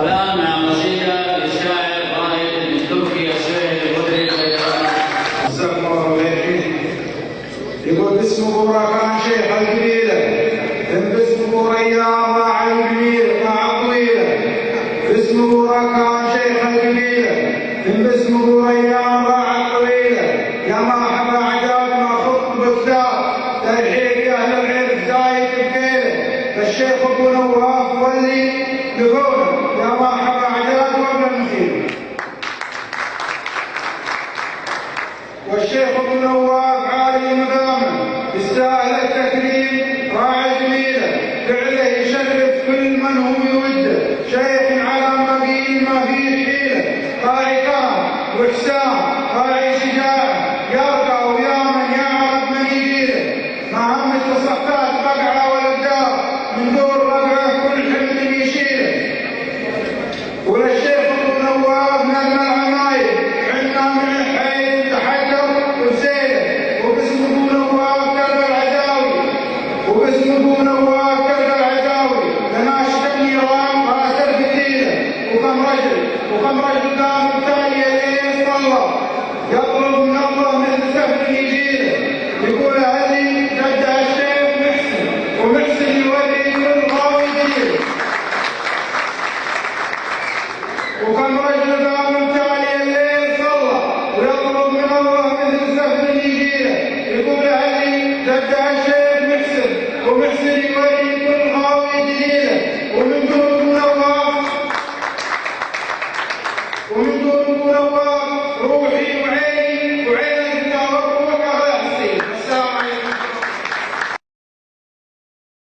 والآن مع قصيدة للشاعر القائل من تركيا الشيخ الخدري. جزاكم الله خير. يقول باسمه بركان شيخ القبيلة، باسمه ريان راعي القبيلة مع الطويلة. باسمه بركان شيخ القبيلة، باسمه ريان راعي الطويلة. يا مرحبا عجاب ما خط بكتاب، ترحيب يا اهل العرف زايد بكيله. فالشيخ ابو نواف واللي بقوله يا مرحبا عجاب قبل المخيل. والشيخ ابو نواف عالي مقامه يستاهل التكريم، راعي جميله فعله يشرف كل من هو يوده. شيخ على مبين ما فيه حيله، راعي كرم واحسان راعي شجاعه، يرقى ويامن يعرف من يجيله. ما همت الصفات بقعه ولا الدار، من دور بقعه كل حمد يشيله. وللشيخ ابو نواف نجم العمايل عندنا من الحي تحجر وزيله. وباسم ابو نواف كلب العداوي، وباسم ابو نواف كلب العداوي لناشد النيران راس الفتيله. وكم رجل قام التالي الليل صلى يطلب من الله مثل سهل يجيله. يقول هذه جدها الشيخ محسن، ومحسن يولي كل غاوي يجيله. وكم رجل قام التالي الليل صلى ويطلب من الله مثل سهل يجيله. يقول هذه جدها الشيخ